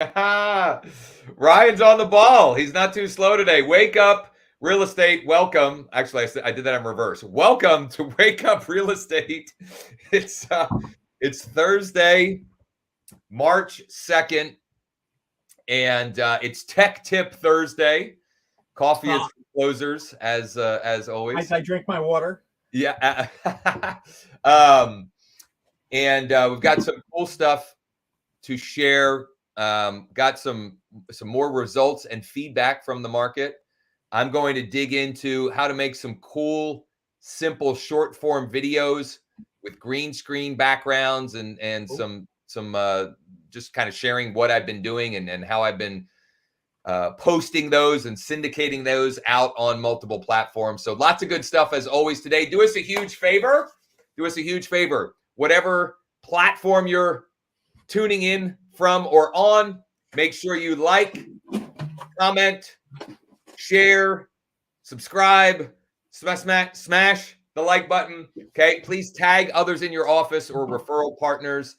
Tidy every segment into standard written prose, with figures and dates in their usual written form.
Ryan's on the ball. He's not too slow today. Wake up, real estate. Welcome. Actually, I did that in reverse. Welcome to Wake Up Real Estate. It's Thursday, March 2nd, and it's Tech Tip Thursday. Coffee is for closers, as always. I drink my water. Yeah. And we've got some cool stuff to share. Got some more results and feedback from the market. I'm going to dig into how to make some cool, simple, short form videos with green screen backgrounds and some just kind of sharing what I've been doing and how I've been posting those and syndicating those out on multiple platforms. So lots of good stuff as always today. Do us a huge favor. Whatever platform you're tuning in from or on, make sure you like, comment, share, subscribe, smash the like button. Okay, please tag others in your office or referral partners.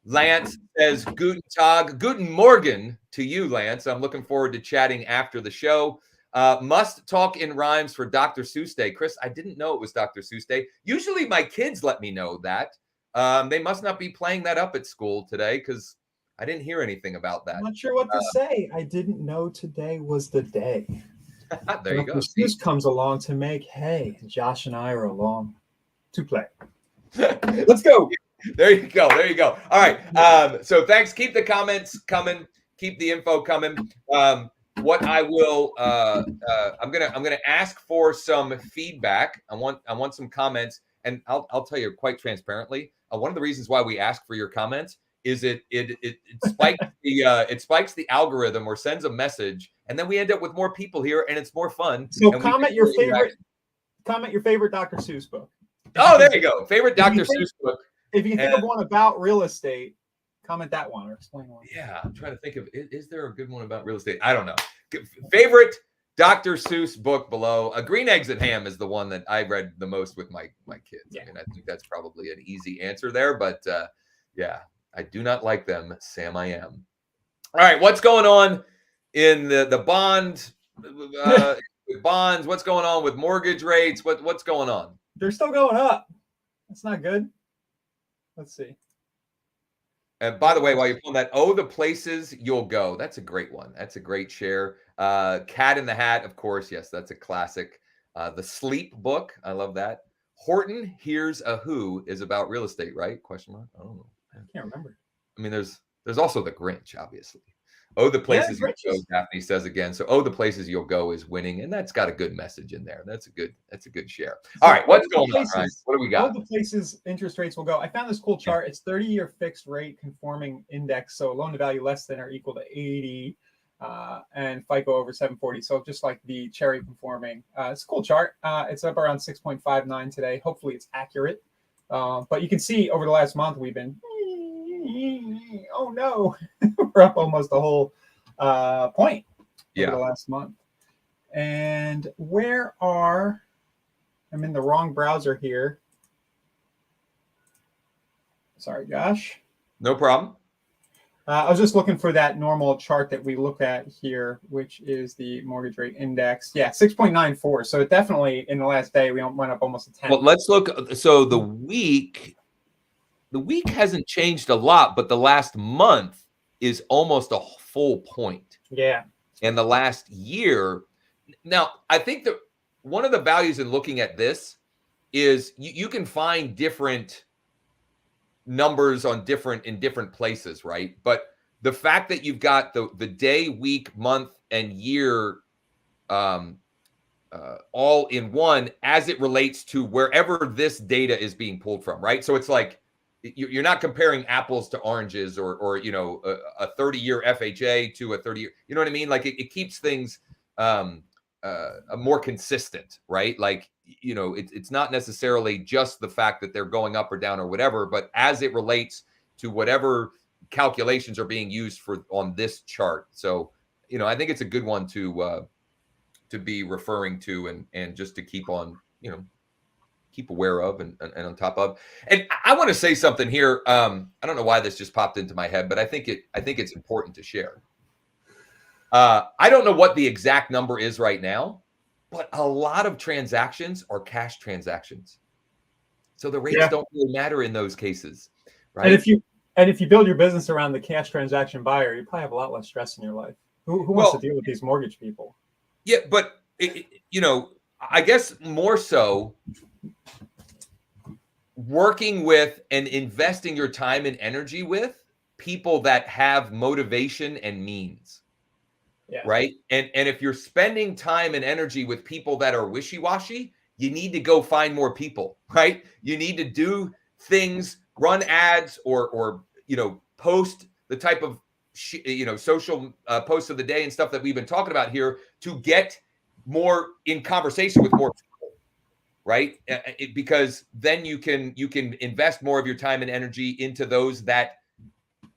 Lance says Guten Tag, Guten Morgen to you, Lance. I'm looking forward to chatting after the show. Must talk in rhymes for Dr. Seuss Day. Chris, I didn't know it was Dr. Seuss Day. Usually my kids let me know that. They must not be playing that up at school today because I didn't hear anything about that. I'm not sure what to say. I didn't know today was the day. There you go. This comes along to make hay. Josh and I are along to play. Let's go. There you go. All right. So thanks. Keep the comments coming. Keep the info coming. What I will, I'm gonna ask for some feedback. I want some comments, and I'll tell you quite transparently. One of the reasons why we ask for your comments is it spikes the algorithm or sends a message, and then we end up with more people here, and it's more fun. So comment your favorite Dr. Seuss book. Oh, there you go. Favorite Dr. Seuss book. If you can think of one about real estate, comment that one or explain one. Yeah, I'm trying to think of is there a good one about real estate? I don't know. Favorite Dr. Seuss book below. Green Eggs and Ham is the one that I read the most with my kids. Yeah. I mean, I think that's probably an easy answer there, but yeah, I do not like them. Sam, I am. All right, what's going on in the bond bonds? What's going on with mortgage rates? What's going on? They're still going up. That's not good. Let's see. And by the way, while you're pulling that, the places you'll go. That's a great one. That's a great share. Cat in the Hat, of course. Yes, that's a classic. The Sleep book. I love that. Horton Hears a Who is about real estate, right? Question mark. I don't know. I can't remember. I mean, there's also The Grinch, obviously. The places you'll go, Daphne says again. So, the places you'll go is winning, and that's got a good message in there. That's a good share. All right, what's going on, Ryan? What do we got? The places interest rates will go. I found this cool chart. It's 30-year fixed rate conforming index, so loan to value less than or equal to 80, and FICO over 740. So just like the cherry conforming. It's a cool chart. It's up around 6.59 today. Hopefully, it's accurate. But you can see over the last month we've been. Oh no, we're up almost a whole point over the last month. And I'm in the wrong browser here. Sorry, Josh. No problem. I was just looking for that normal chart that we look at here, which is the mortgage rate index. Yeah, 6.94. So it definitely in the last day we went up almost a 10. Well, let's look. So the week hasn't changed a lot, but the last month is almost a full point. Yeah. And the last year, now I think that one of the values in looking at this is you can find different numbers in different places, right? But the fact that you've got the day, week, month, and year all in one as it relates to wherever this data is being pulled from, right? So it's like you're not comparing apples to oranges or a 30-year FHA to a 30-year, you know what I mean? Like it keeps things more consistent, right? Like, it's not necessarily just the fact that they're going up or down or whatever, but as it relates to whatever calculations are being used on this chart. So, I think it's a good one to be referring to and just to keep on, keep aware of and on top of. And I want to say something here. I don't know why this just popped into my head, but I think it's important to share. I don't know what the exact number is right now, but a lot of transactions are cash transactions. So the rates don't really matter in those cases, right? And if you build your business around the cash transaction buyer, you probably have a lot less stress in your life. Who wants to deal with these mortgage people? Yeah, but I guess more so working with and investing your time and energy with people that have motivation and means. Yeah. Right. And if you're spending time and energy with people that are wishy-washy, you need to go find more people, right? You need to do things, run ads or post the type of social posts of the day and stuff that we've been talking about here to get more in conversation with more people, right? Because then you can invest more of your time and energy into those that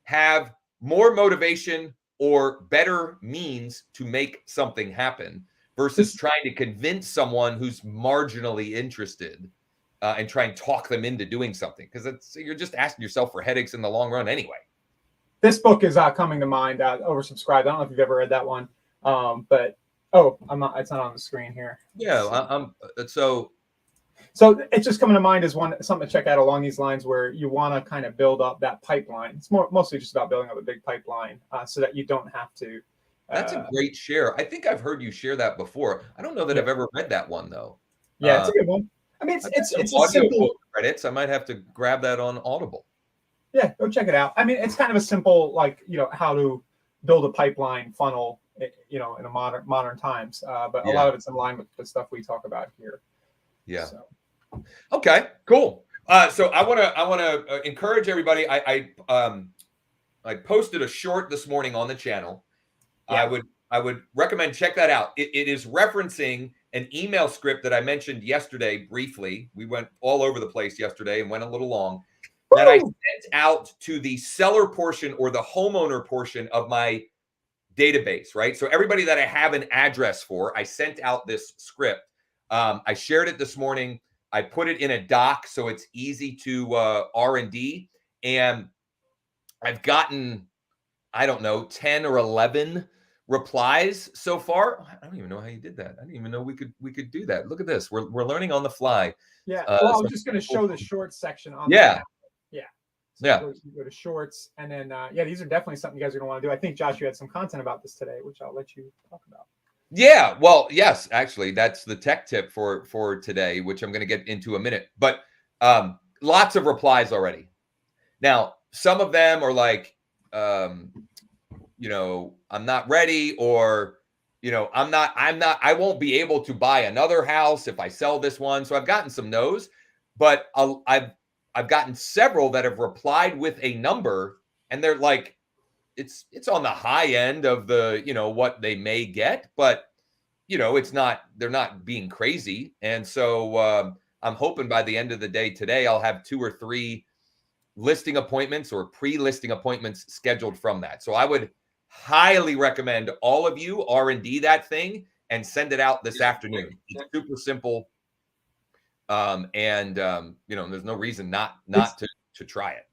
have more motivation or better means to make something happen versus trying to convince someone who's marginally interested and try and talk them into doing something, because you're just asking yourself for headaches in the long run anyway. This book is coming to mind, Oversubscribed. I don't know if you've ever read that one, but it's not on the screen here. Yeah, So it's just coming to mind as something to check out along these lines, where you want to kind of build up that pipeline. It's mostly just about building up a big pipeline so that you don't have to. That's a great share. I think I've heard you share that before. I don't know that I've ever read that one though. Yeah, it's a good one. I mean, it's a simple credits. I might have to grab that on Audible. Yeah, go check it out. I mean, it's kind of a simple, how to build a pipeline funnel, in a modern times. But a lot of it's in line with the stuff we talk about here. Yeah. So. Okay, cool. So I want to encourage everybody. I posted a short this morning on the channel. Yeah. I would recommend check that out. It is referencing an email script that I mentioned yesterday briefly. We went all over the place yesterday and went a little long. That I sent out to the seller portion or the homeowner portion of my database, right? So everybody that I have an address for, I sent out this script. I shared it this morning. I put it in a doc so it's easy to R&D. And I've gotten, I don't know, 10 or 11 replies so far. I don't even know how you did that. I didn't even know we could do that. Look at this. We're learning on the fly. Yeah. Well, I was just going to show the shorts section on yeah. So go to shorts, and then these are definitely something you guys are going to want to do. I think, Josh, you had some content about this today, which I'll let you talk about. Yeah, well, yes, actually, that's the tech tip for today, which I'm going to get into a minute. But lots of replies already. Now, some of them are like, I'm not ready, or I won't be able to buy another house if I sell this one. So I've gotten some no's, but I've gotten several that have replied with a number, and they're like, it's on the high end of the, what they may get, but it's not, they're not being crazy. And so I'm hoping by the end of the day today, I'll have 2 or 3 listing appointments or pre-listing appointments scheduled from that. So I would highly recommend all of you R&D that thing and send it out this afternoon. It's super simple. There's no reason not to try it.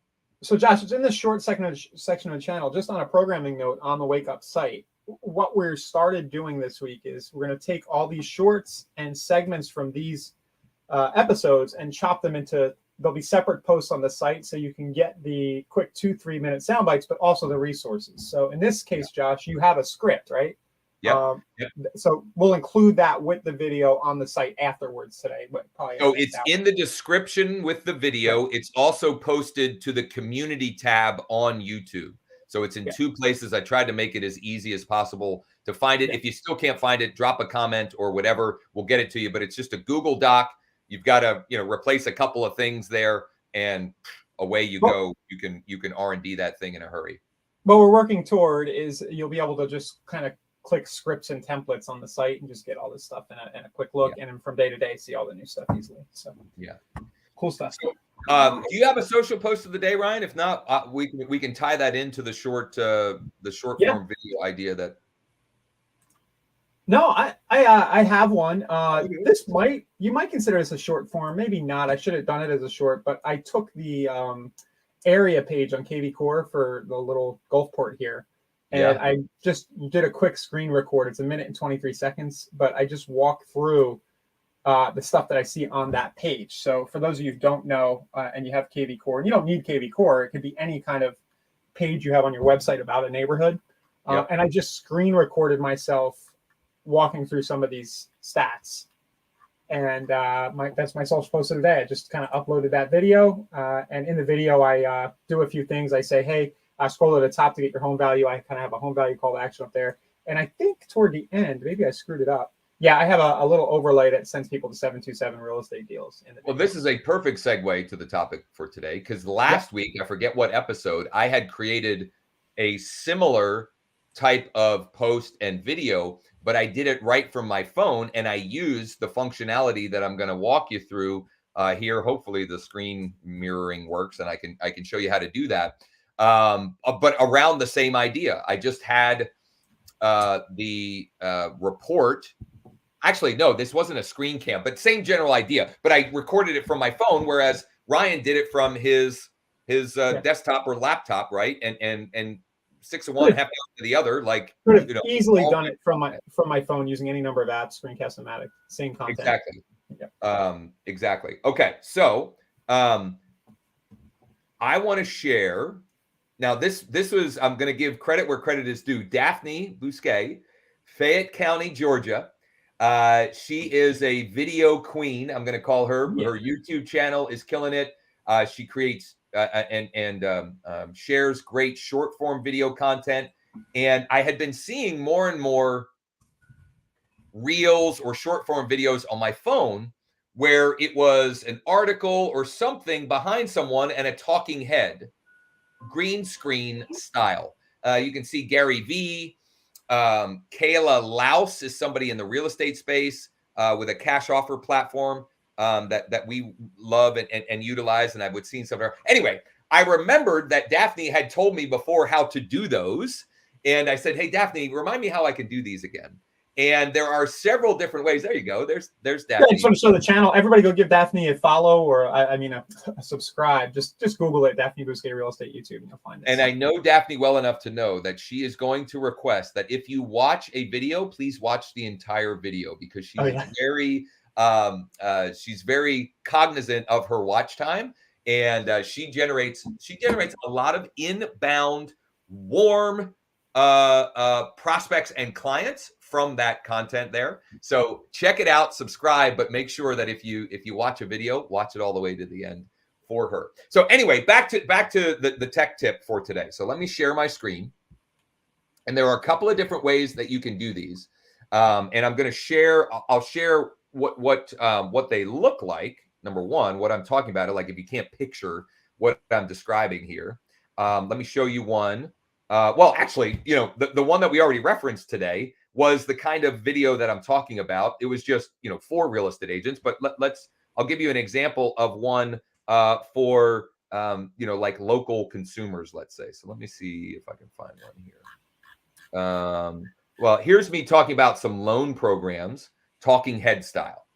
So Josh, it's in the short section of the channel. Just on a programming note on the Wake Up site, what we're started doing this week is we're going to take all these shorts and segments from these episodes and chop them into, there'll be separate posts on the site, so you can get the quick 2-3 minute sound bites, but also the resources. So in this case, Josh, you have a script, right? Yep. So we'll include that with the video on the site afterwards today. But so it's in the description with the video. It's also posted to the community tab on YouTube. So it's in 2 places. I tried to make it as easy as possible to find it. If you still can't find it, drop a comment or whatever. We'll get it to you. But it's just a Google Doc. You've got to replace a couple of things there, and away you go. You can R&D that thing in a hurry. What we're working toward is you'll be able to just kind of click scripts and templates on the site and just get all this stuff in a quick look, and then from day to day see all the new stuff easily. So cool stuff. So, do you have a social post of the day, Ryan? If not, we can tie that into the short form video idea that. No, I have one. Okay. You might consider this a short form, maybe not. I should have done it as a short, but I took the area page on kvCore for the little Gulfport here, and Yeah. I just did a quick screen record. It's 1 minute and 23 seconds, but I just walk through the stuff that I see on that page. So for those of you who don't know, and you have kvCore, and you don't need kvCore, it could be any kind of page you have on your website about a neighborhood. Yep. And I just screen recorded myself walking through some of these stats. And that's my self-post of the day. I just kind of uploaded that video. And in the video, I do a few things. I say, hey, scroll to the top to get your home value. I kind of have a home value call to action up there. And I think toward the end, maybe I screwed it up. Yeah, I have a little overlay that sends people to 727 real estate deals. Well, this is a perfect segue to the topic for today, because last week, I forget what episode, I had created a similar type of post and video, but I did it right from my phone, and I used the functionality that I'm going to walk you through here. Hopefully, the screen mirroring works, and I can show you how to do that. But around the same idea, I just had the report. Actually, no, this wasn't a screen cam, but same general idea. But I recorded it from my phone, whereas Ryan did it from his desktop or laptop, right? And 6 of one, half to the other, like could have easily done it from my phone using any number of apps, Screencast-O-Matic, same content. Exactly. Yeah. Exactly. Okay, so I want to share. Now, this was, I'm going to give credit where credit is due. Daphne Bousquet, Fayette County, Georgia. She is a video queen. I'm going to call her. Yeah. Her YouTube channel is killing it. She creates and shares great short form video content. And I had been seeing more and more reels or short form videos on my phone where it was an article or something behind someone and a talking head, green screen style. You can see Gary V. Kayla Laus is somebody in the real estate space with a cash offer platform that we love and utilize. And I've seen some of her. Anyway, I remembered that Daphne had told me before how to do those. And I said, hey, Daphne, remind me how I can do these again. And there are several different ways. There you go. There's Daphne. I just want to show the channel. Everybody go give Daphne a follow or a subscribe. Just Google it, Daphne Bousquet Real Estate YouTube, and you'll find it. And I know Daphne well enough to know that she is going to request that if you watch a video, please watch the entire video, because she's she's very cognizant of her watch time, and she generates a lot of inbound warm prospects and clients from that content there. So check it out, subscribe, but make sure that if you watch a video, watch it all the way to the end for her. So anyway, back to the tech tip for today. So let me share my screen. And there are a couple of different ways that you can do these. And I'm going to share, I'll share what they look like. Number one, what I'm talking about, like if you can't picture what I'm describing here. Let me show you one. Well, actually, the one that we already referenced today was the kind of video that I'm talking about. It was just, for real estate agents, but I'll give you an example of one for, like local consumers, let's say. So let me see if I can find one here. Well, here's me talking about some loan programs, talking head style.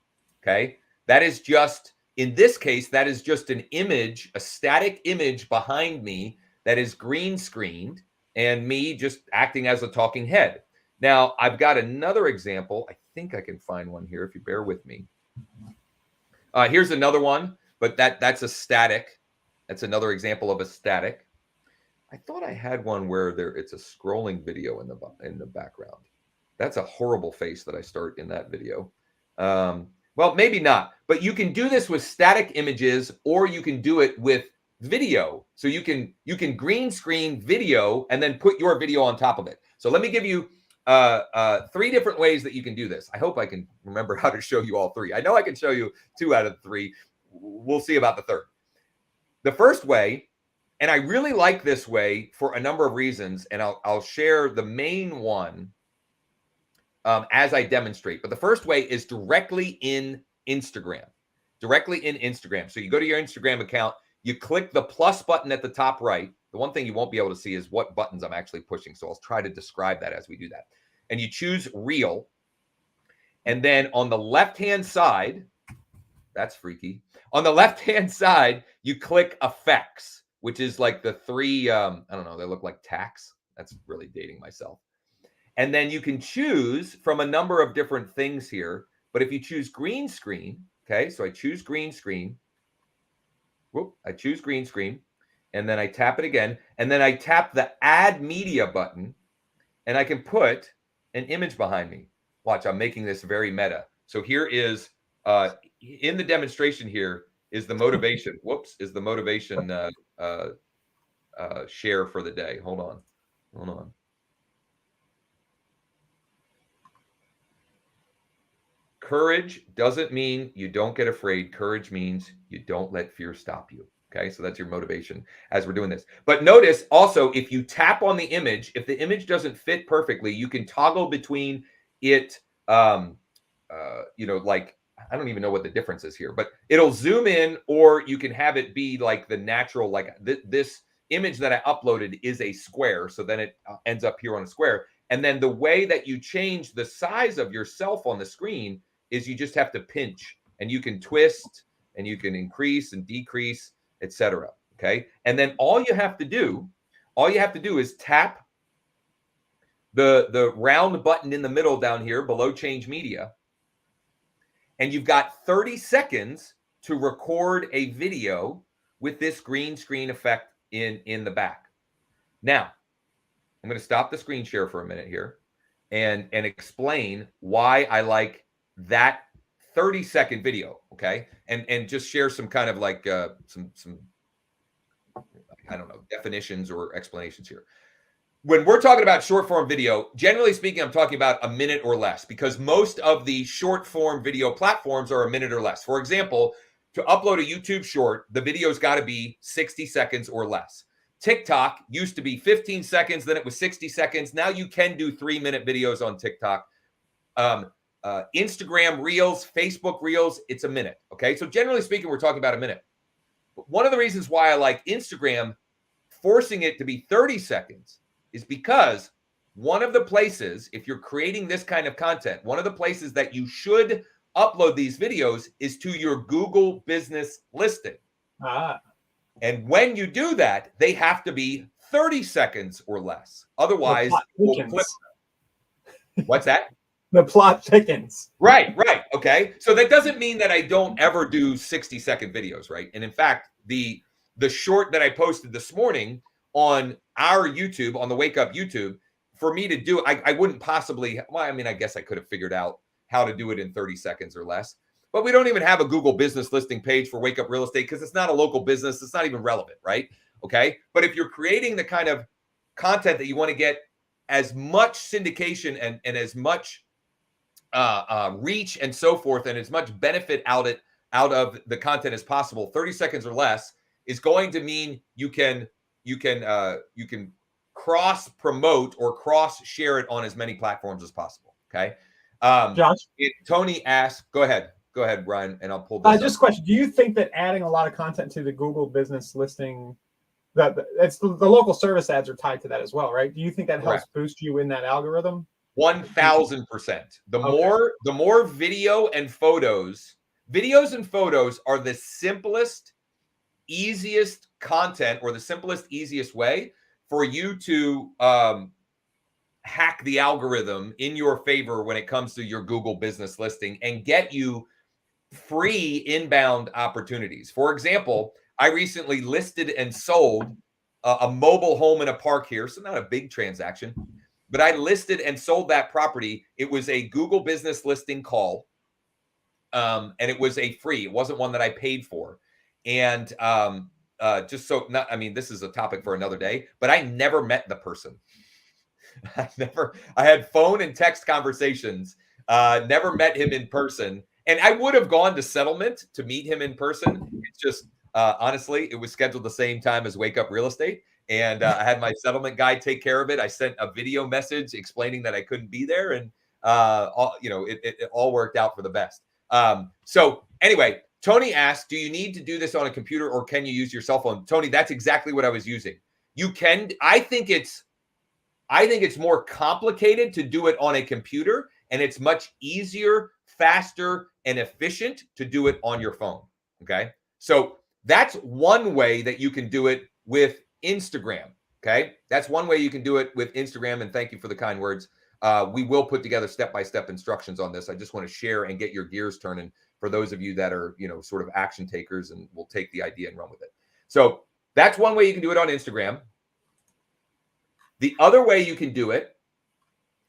Okay. That is just, in this case, that is just an image, a static image behind me that is green screened and me just acting as a talking head. Now, I've got another example. I think I can find one here if you bear with me. Here's another one, but that's a static. That's another example of a static. I thought I had one where it's a scrolling video in the background. That's a horrible face that I start in that video. Well, maybe not, but you can do this with static images, or you can do it with video. So you can green screen video and then put your video on top of it. So let me give you 3 different ways that you can do this. I hope I can remember how to show you all 3. I know I can show you 2 out of 3. We'll see about the third. The first way, and I really like this way for a number of reasons, and I'll share the main one as I demonstrate. But the first way is directly in Instagram. Directly in Instagram. So you go to your Instagram account, you click the plus button at the top right. The one thing you won't be able to see is what buttons I'm actually pushing. So I'll try to describe that as we do that. And you choose Reel. And then on the left-hand side, that's freaky. On the left-hand side, you click effects, which is like the three, I don't know, they look like tacks. That's really dating myself. And then you can choose from a number of different things here. But if you choose green screen, okay, so I choose green screen. Whoop, I choose green screen. And then I tap it again. And then I tap the add media button. And I can put an image behind me. Watch, I'm making this very meta. So here is, in the demonstration here, is the motivation. Whoops, is the motivation share for the day. Hold on. Courage doesn't mean you don't get afraid. Courage means you don't let fear stop you. Okay, so that's your motivation as we're doing this. But notice also, if you tap on the image, if the image doesn't fit perfectly, you can toggle between it, like, I don't even know what the difference is here, but it'll zoom in, or you can have it be like the natural, like this image that I uploaded is a square. So then it ends up here on a square. And then the way that you change the size of yourself on the screen is you just have to pinch, and you can twist, and you can increase and decrease, etc. Okay. And then all you have to do is tap the round button in the middle down here below change media. And you've got 30 seconds to record a video with this green screen effect in the back. Now, I'm going to stop the screen share for a minute here and explain why I like that 30-second video, okay? And just share some kind of like some I don't know, definitions or explanations here. When we're talking about short form video, generally speaking, I'm talking about a minute or less, because most of the short form video platforms are a minute or less. For example, to upload a YouTube short, the video's got to be 60 seconds or less. TikTok used to be 15 seconds, then it was 60 seconds. Now you can do 3-minute videos on TikTok. Instagram Reels, Facebook Reels, it's a minute. Okay, so generally speaking, we're talking about a minute. But one of the reasons why I like Instagram forcing it to be 30 seconds is because one of the places, if you're creating this kind of content, one of the places that you should upload these videos is to your Google business listing. And when you do that, they have to be 30 seconds or less. Otherwise, we'll clip them. What's that? The plot thickens. Right. Okay. So that doesn't mean that I don't ever do 60-second videos, right? And in fact, the short that I posted this morning on our YouTube, on the Wake Up YouTube, for me to do, I wouldn't possibly, well, I mean, I guess I could have figured out how to do it in 30 seconds or less. But we don't even have a Google business listing page for Wake Up Real Estate because it's not a local business. It's not even relevant, right? Okay. But if you're creating the kind of content that you want to get as much syndication and as much reach and so forth, and as much benefit out of the content as possible, 30 seconds or less is going to mean you can cross promote or cross share it on as many platforms as possible. Okay. Josh, Tony asked, go ahead, Ryan, and I'll pull this just a question. Do you think that adding a lot of content to the Google business listing, that it's the local service ads are tied to that as well, right? Do you think that helps boost you in that algorithm? 1000%. The more videos and photos are the simplest, easiest content, or the simplest, easiest way for you to hack the algorithm in your favor when it comes to your Google business listing and get you free inbound opportunities. For example, I recently listed and sold a mobile home in a park here. So not a big transaction, but I listed and sold that property. It was a Google business listing call. And it was a free, it wasn't one that I paid for. And just so not, I mean, this is a topic for another day, but I never met the person. I had phone and text conversations, never met him in person. And I would have gone to settlement to meet him in person. It's just, honestly, it was scheduled the same time as Wake Up Real Estate. And I had my settlement guy take care of it. I sent a video message explaining that I couldn't be there. And, it all worked out for the best. So anyway, Tony asked, do you need to do this on a computer or can you use your cell phone? Tony, that's exactly what I was using. You can, I think it's more complicated to do it on a computer. and it's much easier, faster, and efficient to do it on your phone. Okay. So that's one way that you can do it with Instagram. Okay. That's one way you can do it with Instagram. And thank you for the kind words. We will put together step-by-step instructions on this. I just want to share and get your gears turning for those of you that are, sort of action takers, and will take the idea and run with it. So that's one way you can do it on Instagram. The other way you can do it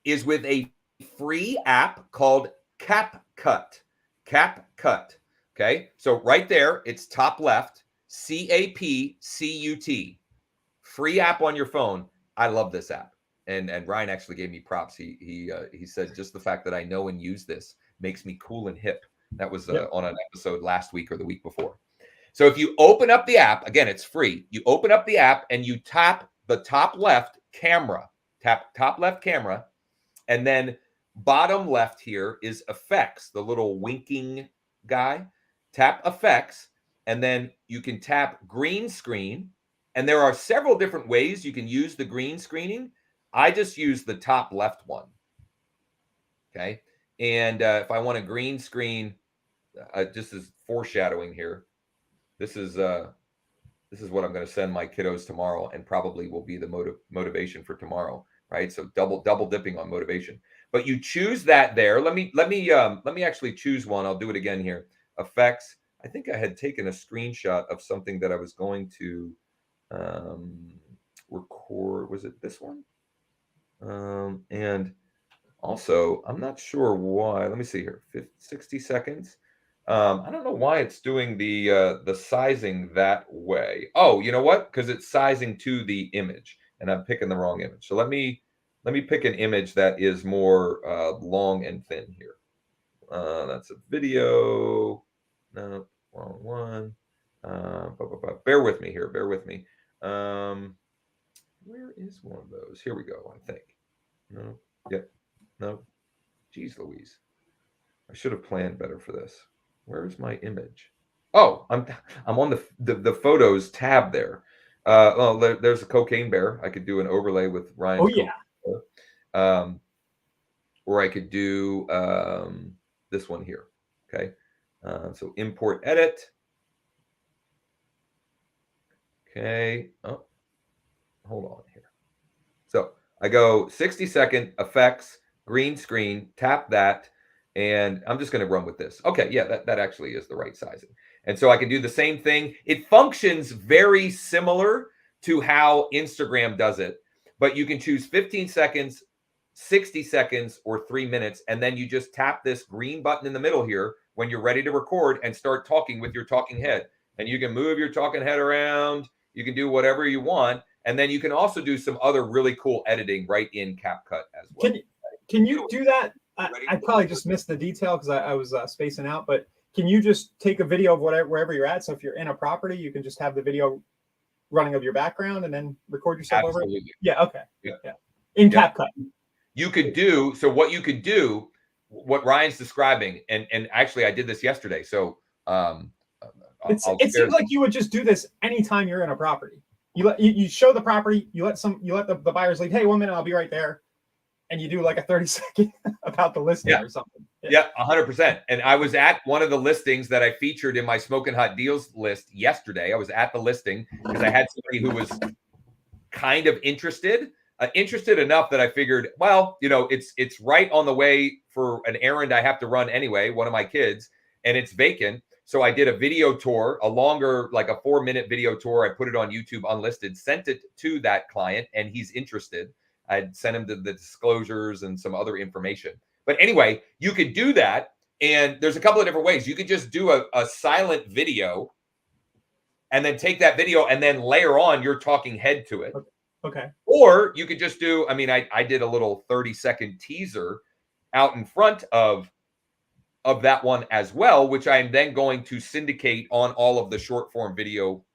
is with a free app called Capcut. Capcut. Okay. So right there, it's top left, CAPCUT. Free app on your phone. I love this app. And Ryan actually gave me props. He said just the fact that I know and use this makes me cool and hip. That was on an episode last week or the week before. So if you open up the app, again, it's free. You open up the app and you tap the top left camera, top left camera, and then bottom left here is effects, the little winking guy. Tap effects, and then you can tap green screen. And there are several different ways you can use the green screening. I just use the top left one. Okay. And if I want a green screen, just as foreshadowing here, this is what I'm going to send my kiddos tomorrow, and probably will be the motivation for tomorrow. Right. So double dipping on motivation. But you choose that there. Let me actually choose one. I'll do it again here. Effects. I think I had taken a screenshot of something that I was going to record. Was it this one? And also, I'm not sure why. Let me see here. 60 seconds. I don't know why it's doing the sizing that way. Oh, you know what? Because it's sizing to the image, and I'm picking the wrong image. So let me pick an image that is more long and thin here. That's a video. No, wrong one. Bear with me here. Bear with me. Where is one of those? Here we go, I think. No. Yep. No. Geez Louise. I should have planned better for this. Where is my image? Oh, I'm on the photos tab there. Well, there's a cocaine bear. I could do an overlay with Ryan's. Oh yeah. Or I could do this one here. Okay. So import edit. Okay. Oh, hold on here. So I go 60-second effects, green screen, tap that, and I'm just going to run with this. Okay. Yeah, that actually is the right sizing. And so I can do the same thing. It functions very similar to how Instagram does it, but you can choose 15 seconds, 60 seconds, or 3 minutes. And then you just tap this green button in the middle here when you're ready to record and start talking with your talking head. And you can move your talking head around. You can do whatever you want. And then you can also do some other really cool editing right in CapCut as well. Can you do that? I probably just missed the detail because I was spacing out, but can you just take a video of wherever you're at? So if you're in a property, you can just have the video running of your background and then record yourself over it? Yeah, okay. Yeah. In CapCut. You could do, so what you could do, what Ryan's describing, and actually I did this yesterday. So it seems like you would just do this anytime you're in a property. You show the property, you let the buyers leave, hey, 1 minute, I'll be right there. And you do like a 30-second about the listing or something. Yeah, 100%. And I was at one of the listings that I featured in my Smoking Hot Deals list yesterday. I was at the listing because I had somebody who was kind of interested enough that I figured, well, it's right on the way for an errand I have to run anyway, one of my kids, and it's vacant. So I did a video tour, a longer, like a 4-minute video tour. I put it on YouTube unlisted, sent it to that client, and he's interested. I'd sent him the disclosures and some other information. But anyway, you could do that. And there's a couple of different ways. You could just do a silent video and then take that video and then layer on your talking head to it. Okay. Or you could just do, I did a little 30-second teaser out in front of that one as well, which I am then going to syndicate on all of the short form video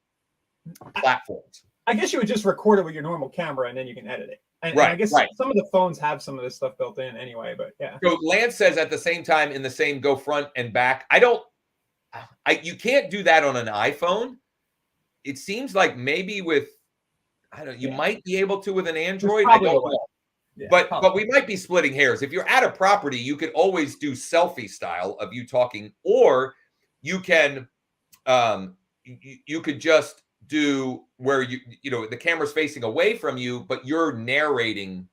platforms. I guess you would just record it with your normal camera and then you can edit it. And I guess some of the phones have some of this stuff built in anyway, but yeah. So Lance says at the same time, in the same go front and back. You can't do that on an iPhone. It seems like maybe with, you might be able to with an Android. I don't know. Yeah, but we might be splitting hairs. If you're at a property, you could always do selfie style of you talking, or you can you could just do where you know the camera's facing away from you, but you're narrating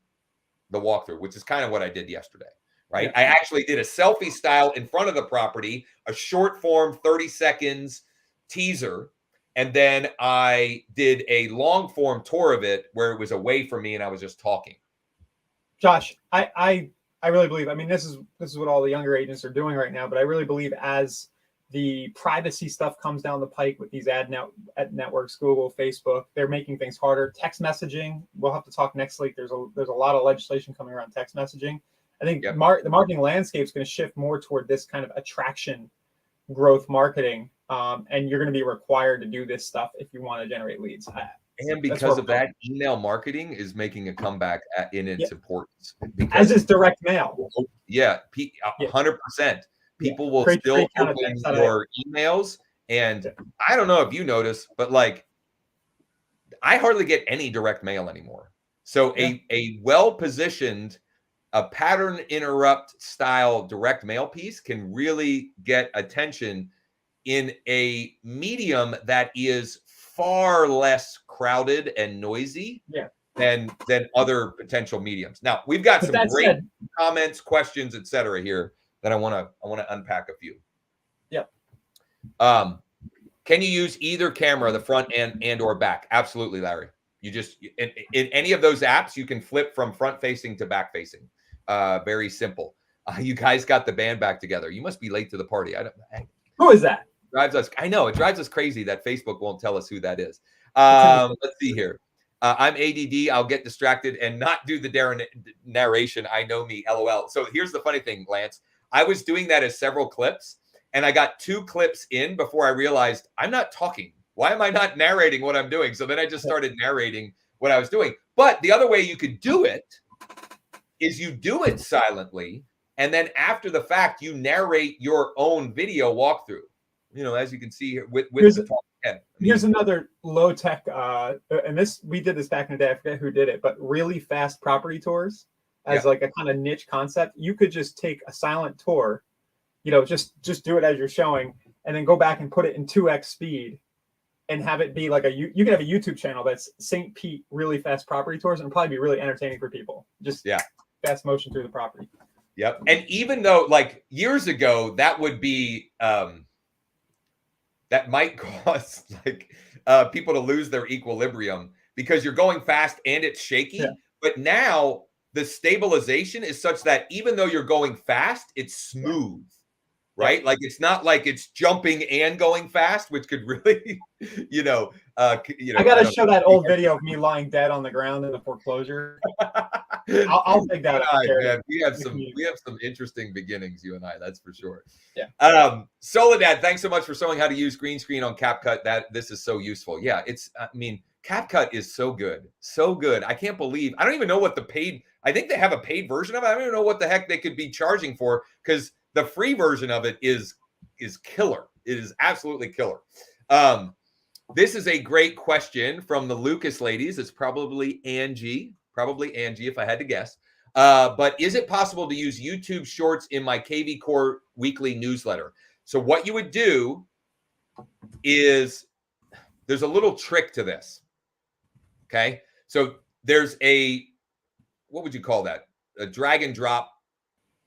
the walkthrough, which is kind of what I did yesterday. Right. Yeah. I actually did a selfie style in front of the property, a short form 30 seconds teaser. And then I did a long form tour of it where it was away from me and I was just talking. Josh, I really believe, I mean, this is what all the younger agents are doing right now, but I really believe as the privacy stuff comes down the pike with these ad networks, Google, Facebook, they're making things harder. Text messaging, we'll have to talk next week. There's a lot of legislation coming around text messaging. I think the marketing landscape is going to shift more toward this kind of attraction growth marketing, and you're going to be required to do this stuff if you want to generate leads. And because of that, email marketing is making a comeback in its importance. As is direct mail. Yeah, 100%. People will still open your emails. And I don't know if you notice, but like, I hardly get any direct mail anymore. So a well-positioned, a pattern interrupt style direct mail piece can really get attention in a medium that is far less crowded and noisy than other potential mediums. Now we've got some great comments, questions, etc. here that I want to unpack a few. Yeah. Can you use either camera, the front and or back? Absolutely, Larry. You just in any of those apps, you can flip from front facing to back facing. Very simple. You guys got the band back together. You must be late to the party. Who is that? Drives us. I know it drives us crazy that Facebook won't tell us who that is. Let's see here. I'm ADD. I'll get distracted and not do the narration. I know me. LOL. So here's the funny thing, Lance. I was doing that as several clips, and I got 2 clips in before I realized I'm not talking. Why am I not narrating what I'm doing? So then I just started narrating what I was doing. But the other way you could do it is you do it silently, and then after the fact, you narrate your own video walkthrough. You know, as you can see here with the talking head. Here's another low tech, and we did this back in the day. I forget who did it, but really fast property tours as like a kind of niche concept. You could just take a silent tour, you know, just do it as you're showing, and then go back and put it in 2x speed, and have it be like you can have a YouTube channel that's St. Pete really fast property tours, and it'll probably be really entertaining for people. Just fast motion through the property. Yep. And even though like years ago that would be that might cause like people to lose their equilibrium because you're going fast and it's shaky. Yeah. But now the stabilization is such that even though you're going fast, it's smooth, right? Yeah. Like it's not like it's jumping and going fast, which could really, I gotta show that old video of me lying dead on the ground in the foreclosure. I'll take that out there. Man, we have some interesting beginnings, you and I, that's for sure. Yeah. Soledad, thanks so much for showing how to use green screen on Capcut. This is so useful. Yeah, Capcut is so good. So good. I can't believe, I don't even know what I think they have a paid version of it. I don't even know what the heck they could be charging for, because the free version of it is killer. It is absolutely killer. This is a great question from the Lucas ladies. It's probably Angie if I had to guess. But is it possible to use YouTube Shorts in my kvCore weekly newsletter? So what you would do is there's a little trick to this. Okay. So there's what would you call that? A drag and drop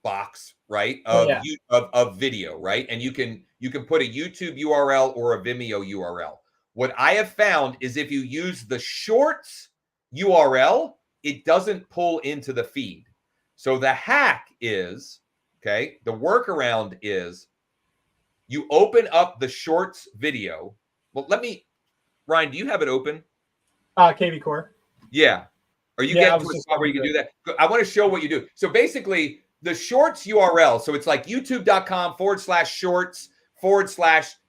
box, right? Of video, right? And you can put a YouTube URL or a Vimeo URL. What I have found is if you use the Shorts URL, it doesn't pull into the feed. So the hack is, the workaround is you open up the Shorts video. Well, Ryan, do you have it open? kvCore. Yeah. Are you getting to a spot where you can do that? I want to show what you do. So basically the Shorts URL, so it's like youtube.com/shorts/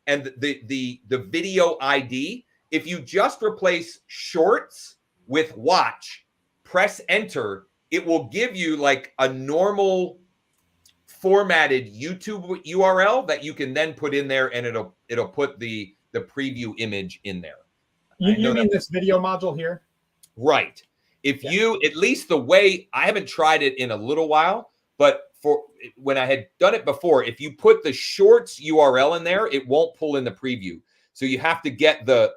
and the video ID. If you just replace Shorts with watch, press enter, it will give you like a normal formatted YouTube URL that you can then put in there, and it'll put the preview image in there. You mean this video module here? Right. if you, at least the way, I haven't tried it in a little while, but for when I had done it before, if you put the shorts URL in there, it won't pull in the preview. So you have to get the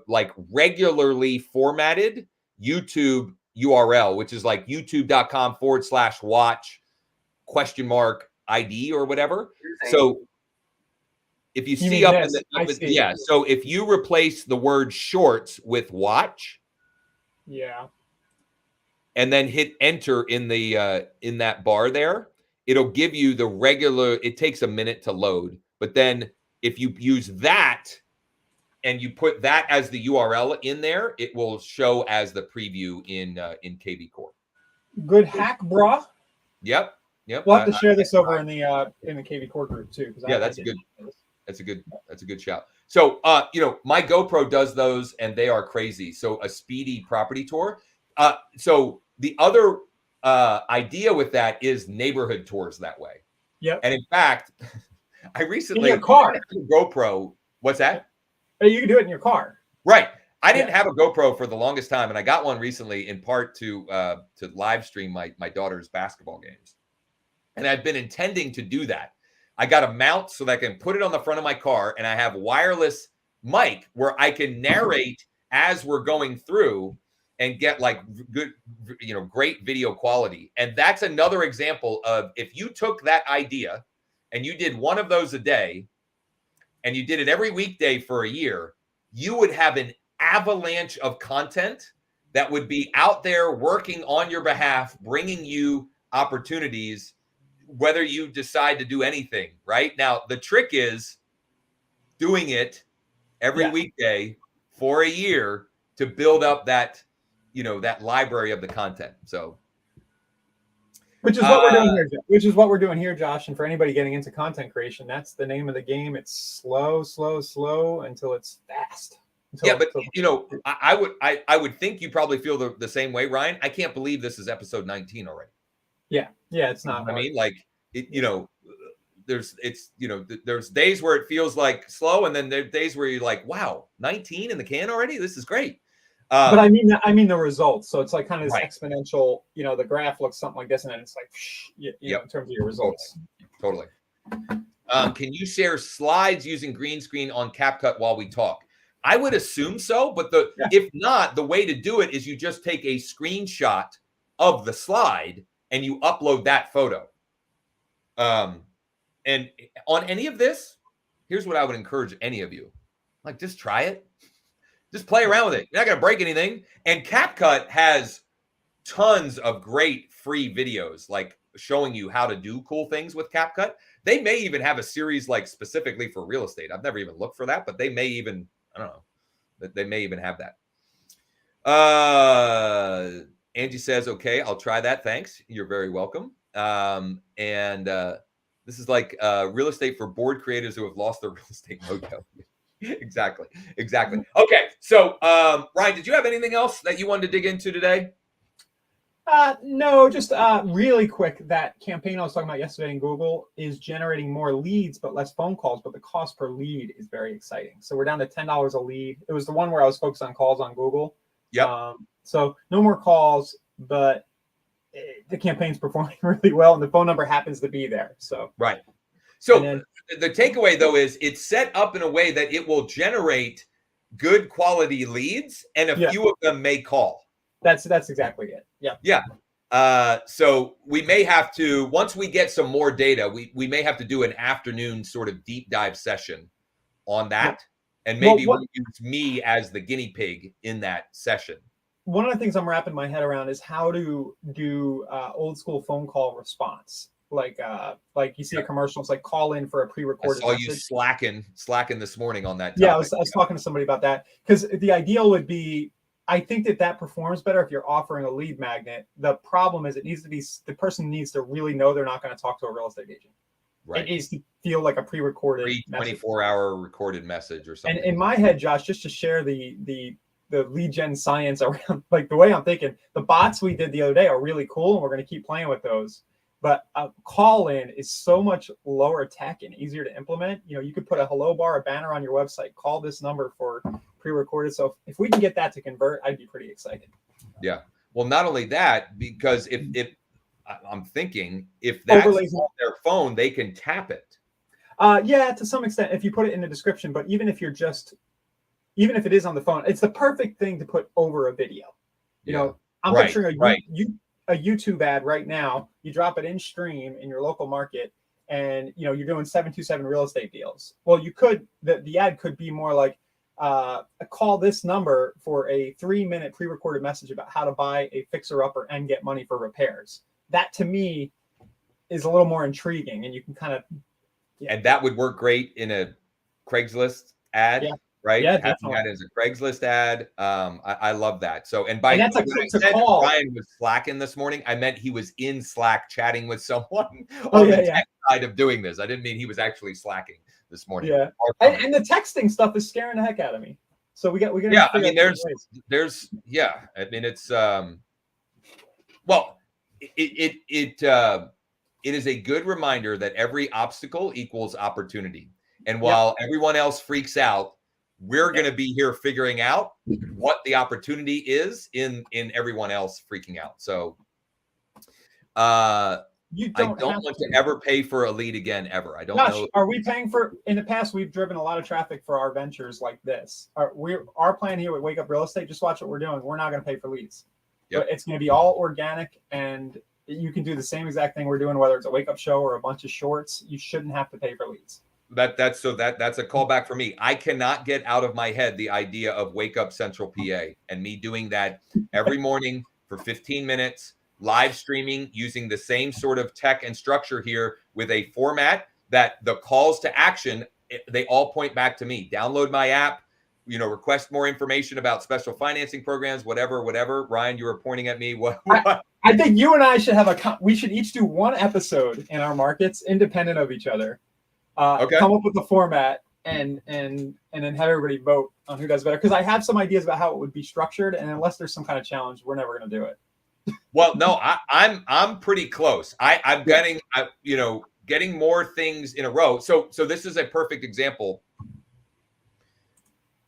like regularly formatted YouTube URL, which is like youtube.com/watch ?ID or whatever. So if you see up in the, yeah, so if you replace the word shorts with watch, and then hit enter in the in that bar there, it'll give you the regular, it takes a minute to load, but then if you use that and you put that as the URL in there, it will show as the preview in kvCore. Good hack, brah. Yep. We'll have to share this over in the kvCore group too. Yeah, that's a good shout. So you know, my GoPro does those and they are crazy. So a speedy property tour. So the other idea with that is neighborhood tours that way. Yeah. And in fact, I recently in your car GoPro. What's that? You can do it in your car. Right. I didn't have a GoPro for the longest time, and I got one recently in part to live stream my daughter's basketball games. And I've been intending to do that. I got a mount so that I can put it on the front of my car, and I have wireless mic where I can narrate as we're going through and get like good, you know, great video quality. And that's another example of, if you took that idea and you did one of those a day and you did it every weekday for a year, you would have an avalanche of content that would be out there working on your behalf, bringing you opportunities, whether you decide to do anything. Right now, the trick is doing it every weekday for a year to build up that, you know, that library of the content. So, which is what we're doing here. Which is what we're doing here, Josh. And for anybody getting into content creation, that's the name of the game. It's slow until it's fast. But you know, I would think you probably feel the same way, Ryan. I can't believe this is episode 19 already. Yeah, it's not. You know, I mean, like it, you know, there's days where it feels like slow, and then there's days where you're like, wow, 19 in the can already. This is great. But I mean the results. So it's like kind of this exponential. You know, the graph looks something like this, and then it's like, you know, in terms of your results. Totally. Can you share slides using green screen on Capcut while we talk? I would assume so, but if not, the way to do it is you just take a screenshot of the slide and you upload that photo. And on any of this, here's what I would encourage any of you. Like, just try it. Just play around with it. You're not going to break anything. And Capcut has tons of great free videos, like showing you how to do cool things with Capcut. They may even have a series like specifically for real estate. I've never even looked for that, but they may even, I don't know, they may even have that. Angie says, okay, I'll try that. Thanks. You're very welcome. This is like real estate for board creators who have lost their real estate mojo. Exactly. Okay. So, Ryan, did you have anything else that you wanted to dig into today? No, just really quick. That campaign I was talking about yesterday in Google is generating more leads, but less phone calls. But the cost per lead is very exciting. So we're down to $10 a lead. It was the one where I was focused on calls on Google. Yep. So no more calls, but the campaign's performing really well, and the phone number happens to be there. So right. So the takeaway though is it's set up in a way that it will generate good quality leads, and a few of them may call. That's exactly it. Yeah. So we may have to, once we get some more data, we may have to do an afternoon sort of deep dive session on that. And maybe we'll use me as the guinea pig in that session. One of the things I'm wrapping my head around is how to do old school phone call response. Like you see a commercial, it's like call in for a pre-recorded message. You slacking this morning on that topic. Yeah, I was talking to somebody about that, because the ideal would be, I think that performs better if you're offering a lead magnet. The problem is it needs to be, the person needs to really know they're not going to talk to a real estate agent. Right. It needs to feel like a pre-recorded 24-hour recorded message or something. And in my head, Josh, just to share the lead gen science around, like the way I'm thinking, the bots we did the other day are really cool, and we're going to keep playing with those. But a call in is so much lower tech and easier to implement. You know, you could put a hello bar, a banner on your website, call this number for pre-recorded. So if we can get that to convert, I'd be pretty excited. Yeah. Well, not only that, because if I'm thinking if that's Overlays. on their phone, they can tap it. Yeah, to some extent, if you put it in the description, but even if it is on the phone, it's the perfect thing to put over a video. You know, I'm picturing a YouTube ad right now. You drop it in stream in your local market, and you're doing 727 real estate deals. Well, you could the ad could be more like call this number for a 3-minute pre-recorded message about how to buy a fixer-upper and get money for repairs. That to me is a little more intriguing, and you can kind of. Yeah. And that would work great in a Craigslist ad, right? Yeah, Having definitely. that as a Craigslist ad. I love that. So, and that's a when I to said call. Brian was slacking this morning, I meant he was in Slack chatting with someone on the tech side of doing this. I didn't mean he was actually slacking this morning. Yeah, and the texting stuff is scaring the heck out of me. So we got. Yeah, I mean, there's I mean, it's well, it is a good reminder that every obstacle equals opportunity. And while everyone else freaks out, we're going to be here figuring out what the opportunity is in everyone else freaking out. So I don't want to ever pay for a lead again, ever. I don't know. Are we paying for, in the past, we've driven a lot of traffic for our ventures like this. Our plan here with Wake Up Real Estate, just watch what we're doing. We're not going to pay for leads. But it's going to be all organic, and you can do the same exact thing we're doing, whether it's a wake up show or a bunch of shorts. You shouldn't have to pay for leads. That's a callback for me. I cannot get out of my head the idea of Wake Up Central PA and me doing that every morning for 15 minutes, live streaming using the same sort of tech and structure here with a format that the calls to action, they all point back to me. Download my app, request more information about special financing programs, whatever. Ryan, you were pointing at me. What? I think you and I should we should each do one episode in our markets independent of each other. Come up with the format and then have everybody vote on who does better. Because I have some ideas about how it would be structured, and unless there's some kind of challenge, we're never going to do it. Well, no, I'm pretty close. I'm getting more things in a row. So this is a perfect example.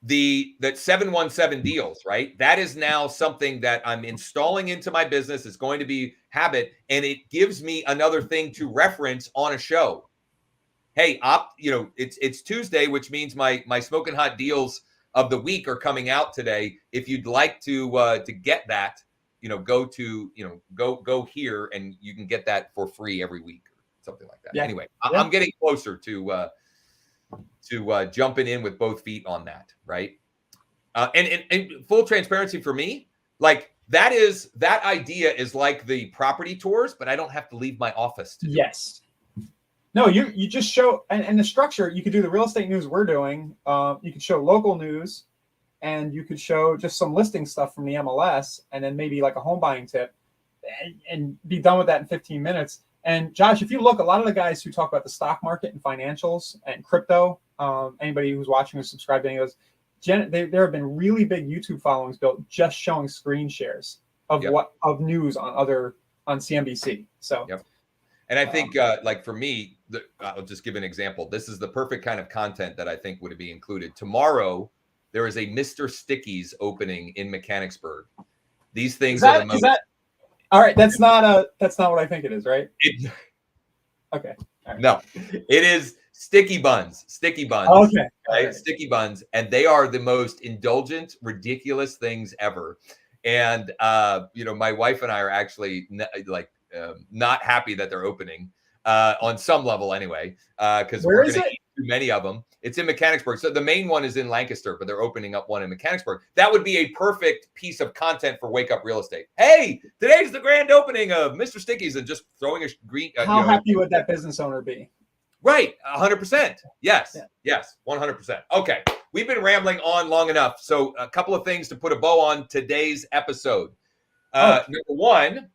That 717 deals, right? That is now something that I'm installing into my business. It's going to be habit, and it gives me another thing to reference on a show. Hey, it's Tuesday, which means my smoking hot deals of the week are coming out today. If you'd like to get that, go here, and you can get that for free every week or something like that. Anyway, I'm getting closer to jumping in with both feet on that, right? And full transparency for me, like that idea is like the property tours, but I don't have to leave my office to do it. No, you just show, and the structure, you could do the real estate news we're doing. You could show local news, and you could show just some listing stuff from the MLS, and then maybe like a home buying tip, and be done with that in 15 minutes. And Josh, if you look, a lot of the guys who talk about the stock market and financials and crypto, anybody who's watching or subscribed to any of those, there have been really big YouTube followings built just showing screen shares of of news on CNBC. So, and I think like for me, I'll just give an example. This is the perfect kind of content that I think would be included. Tomorrow, there is a Mr. Stickies opening in Mechanicsburg. These things are the most. All right, that's not what I think it is, right? Okay. All right. No, it is sticky buns. Okay. Right? Sticky buns, and they are the most indulgent, ridiculous things ever. And my wife and I are actually not happy that they're opening on some level anyway, because we're going to eat too many of them. It's in Mechanicsburg. So the main one is in Lancaster, but they're opening up one in Mechanicsburg. That would be a perfect piece of content for Wake Up Real Estate. Hey, today's the grand opening of Mr. Stickies, and just throwing a green. How happy would that business owner be? Right. 100%. Yes. 100%. Okay. We've been rambling on long enough. So a couple of things to put a bow on today's episode. Number one,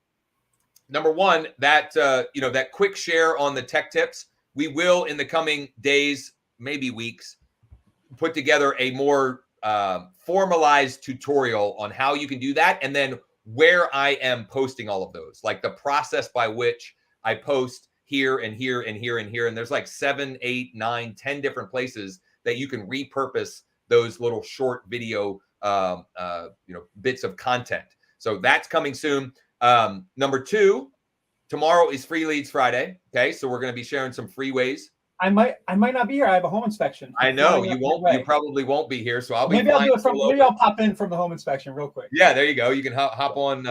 that that quick share on the tech tips. We will, in the coming days, maybe weeks, put together a more formalized tutorial on how you can do that, and then where I am posting all of those, like the process by which I post here and here and here and here. And there's like 7, 8, 9, 10 different places that you can repurpose those little short video bits of content. So that's coming soon. Number 2, tomorrow is Free Leads Friday. Okay, so we're going to be sharing some free ways. I might not be here. I have a home inspection. I know you won't. You probably won't be here, so I'll be. Maybe I'll do it from. Maybe I'll pop in from the home inspection real quick. Yeah, there you go. You can hop on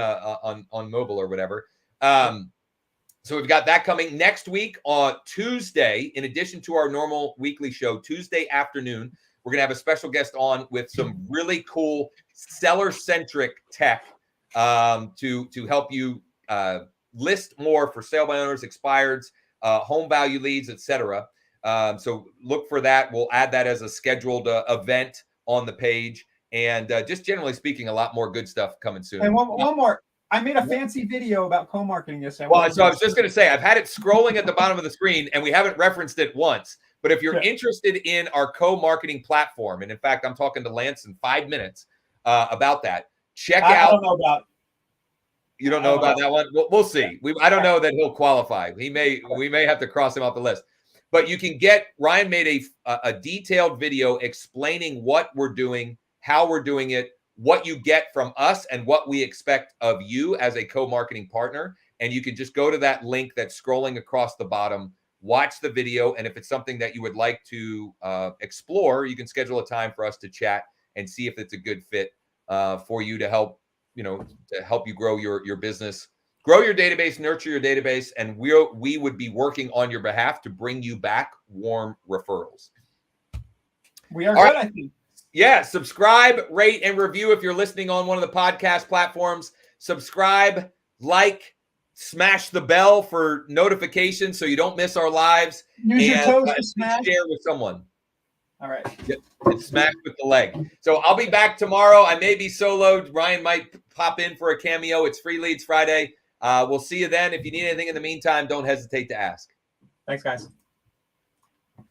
mobile or whatever. So we've got that coming next week on Tuesday. In addition to our normal weekly show, Tuesday afternoon, we're gonna have a special guest on with some really cool seller-centric tech to help you list more for sale by owners, expireds, home value leads, etc. So look for that. We'll add that as a scheduled event on the page. And just generally speaking, a lot more good stuff coming soon. And one more. I made a fancy video about co-marketing yesterday. Well, so I was just going to say, I've had it scrolling at the bottom of the screen, and we haven't referenced it once. But if you're interested in our co-marketing platform, and in fact, I'm talking to Lance in 5 minutes about that, check out. I don't know about. You don't know about that one? We'll see. I don't know that he'll qualify. We may have to cross him off the list. But you can get, Ryan made a detailed video explaining what we're doing, how we're doing it, what you get from us, and what we expect of you as a co-marketing partner. And you can just go to that link that's scrolling across the bottom, watch the video, and if it's something that you would like to explore, you can schedule a time for us to chat and see if it's a good fit for you to help, to help you grow your business. Grow your database, nurture your database, and we would be working on your behalf to bring you back warm referrals. We are good, I think. Yeah, subscribe, rate, and review if you're listening on one of the podcast platforms. Subscribe, like, smash the bell for notifications so you don't miss our lives. Use your toes to smash. Share with someone. All right. Yep. And smash with the leg. So I'll be back tomorrow. I may be soloed. Ryan might pop in for a cameo. It's Free Leads Friday. We'll see you then. If you need anything in the meantime, don't hesitate to ask. Thanks, guys.